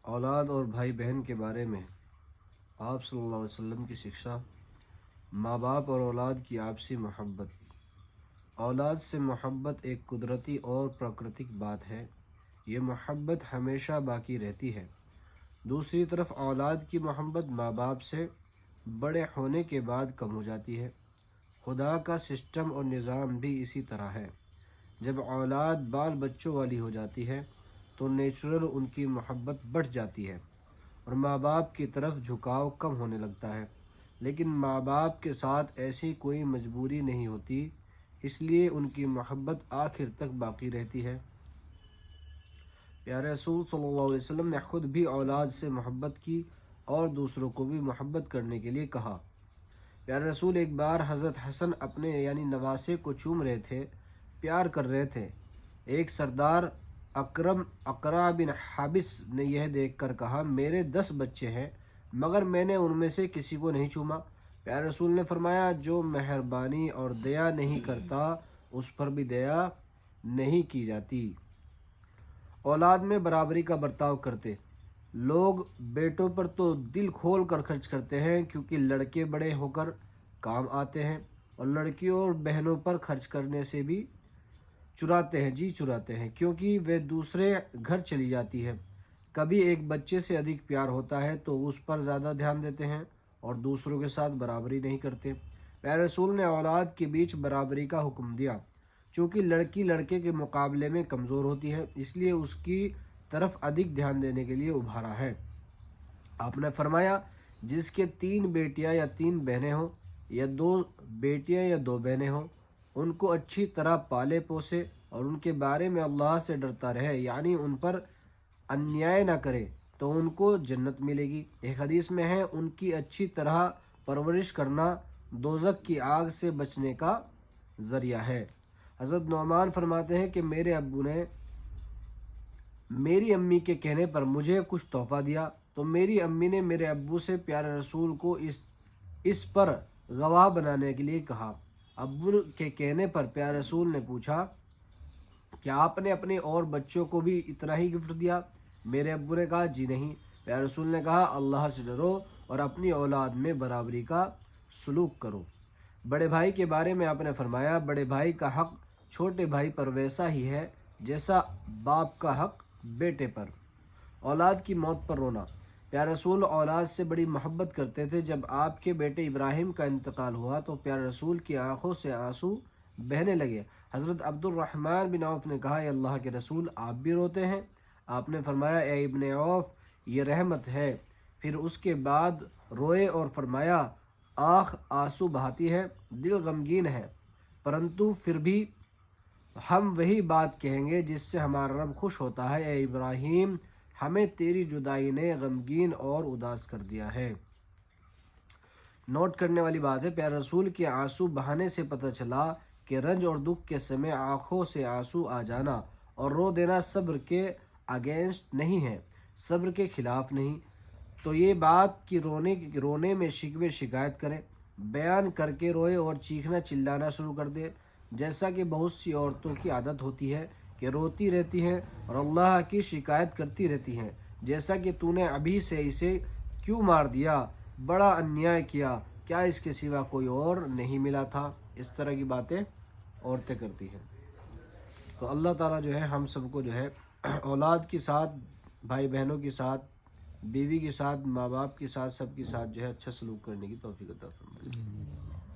اولاد اور بھائی بہن کے بارے میں آپ صلی اللہ علیہ وسلم کی شکشہ، ماں باپ اور اولاد کی آپسی محبت۔ اولاد سے محبت ایک قدرتی اور پراکرتک بات ہے، یہ محبت ہمیشہ باقی رہتی ہے۔ دوسری طرف اولاد کی محبت ماں باپ سے بڑے ہونے کے بعد کم ہو جاتی ہے۔ خدا کا سسٹم اور نظام بھی اسی طرح ہے۔ جب اولاد بال بچوں والی ہو جاتی ہے تو نیچرل ان کی محبت بڑھ جاتی ہے اور ماں باپ کی طرف جھکاؤ کم ہونے لگتا ہے، لیکن ماں باپ کے ساتھ ایسی کوئی مجبوری نہیں ہوتی، اس لیے ان کی محبت آخر تک باقی رہتی ہے۔ پیارے رسول صلی اللہ علیہ وسلم نے خود بھی اولاد سے محبت کی اور دوسروں کو بھی محبت کرنے کے لیے کہا۔ پیارے رسول ایک بار حضرت حسن اپنے نواسے کو چوم رہے تھے، پیار کر رہے تھے۔ ایک سردار اقرع بن حابس نے یہ دیکھ کر کہا، میرے 10 بچے ہیں مگر میں نے ان میں سے کسی کو نہیں چوما۔ پیارے رسول نے فرمایا، جو مہربانی اور دیا نہیں کرتا اس پر بھی دیا نہیں کی جاتی۔ اولاد میں برابری کا برتاؤ کرتے۔ لوگ بیٹوں پر تو دل کھول کر خرچ کرتے ہیں کیونکہ لڑکے بڑے ہو کر کام آتے ہیں، اور لڑکیوں اور بہنوں پر خرچ کرنے سے بھی چراتے ہیں کیونکہ وہ دوسرے گھر چلی جاتی ہے۔ کبھی ایک بچے سے ادھک پیار ہوتا ہے تو اس پر زیادہ دھیان دیتے ہیں اور دوسروں کے ساتھ برابری نہیں کرتے۔ پیارے رسول نے اولاد کے بیچ برابری کا حکم دیا، چونکہ لڑکی لڑکے کے مقابلے میں کمزور ہوتی ہے، اس لیے اس کی طرف ادھک دھیان دینے کے لیے ابھارا ہے۔ آپ نے فرمایا، جس کے 3 بیٹیاں یا 3 بہنیں ہوں یا 2 بیٹیاں یا 2 بہنیں ہوں، ان کو اچھی طرح پالے پوسے اور ان کے بارے میں اللہ سے ڈرتا رہے، یعنی ان پر انیائے نہ کرے، تو ان کو جنت ملے گی۔ ایک حدیث میں ہے، ان کی اچھی طرح پرورش کرنا دوزخ کی آگ سے بچنے کا ذریعہ ہے۔ حضرت نعمان فرماتے ہیں کہ میرے ابو نے میری امی کے کہنے پر مجھے کچھ تحفہ دیا تو میری امی نے میرے ابو سے پیارے رسول کو اس پر گواہ بنانے کے لیے کہا۔ ابو کے کہنے پر پیارے رسول نے پوچھا، کیا آپ نے اپنے اور بچوں کو بھی اتنا ہی گفٹ دیا؟ میرے ابو نے کہا، جی نہیں۔ پیارے رسول نے کہا، اللہ سے ڈرو اور اپنی اولاد میں برابری کا سلوک کرو۔ بڑے بھائی کے بارے میں آپ نے فرمایا، بڑے بھائی کا حق چھوٹے بھائی پر ویسا ہی ہے جیسا باپ کا حق بیٹے پر۔ اولاد کی موت پر رونا۔ پیارے رسول اولاد سے بڑی محبت کرتے تھے۔ جب آپ کے بیٹے ابراہیم کا انتقال ہوا تو پیارے رسول کی آنکھوں سے آنسو بہنے لگے۔ حضرت عبد الرحمن بن عوف نے کہا، اے اللہ کے رسول، آپ بھی روتے ہیں؟ آپ نے فرمایا، اے ابن عوف، یہ رحمت ہے۔ پھر اس کے بعد روئے اور فرمایا، آنکھ آنسو بہاتی ہے، دل غمگین ہے، پرنتو پھر بھی ہم وہی بات کہیں گے جس سے ہمارا رب خوش ہوتا ہے، اے ابراہیم، ہمیں تیری جدائی نے غمگین اور اداس کر دیا ہے۔ نوٹ کرنے والی بات ہے، پیارے رسول کے آنسو بہانے سے پتہ چلا کہ رنج اور دکھ کے سمے آنکھوں سے آنسو آ جانا اور رو دینا صبر کے اگینسٹ نہیں ہے، صبر کے خلاف نہیں۔ تو یہ بات کہ رونے میں شکوے شکایت کریں، بیان کر کے روئے اور چیخنا چلانا شروع کر دے، جیسا کہ بہت سی عورتوں کی عادت ہوتی ہے کہ روتی رہتی ہیں اور اللہ کی شکایت کرتی رہتی ہیں، جیسا کہ تو نے ابھی سے اسے کیوں مار دیا، بڑا انیائے کیا، کیا اس کے سوا کوئی اور نہیں ملا تھا؟ اس طرح کی باتیں عورتیں کرتی ہیں۔ تو اللہ تعالیٰ جو ہے ہم سب کو جو ہے اولاد کے ساتھ، بھائی بہنوں کے ساتھ، بیوی کے ساتھ، ماں باپ کے ساتھ، سب کے ساتھ جو ہے اچھا سلوک کرنے کی توفیق عطا فرمائے۔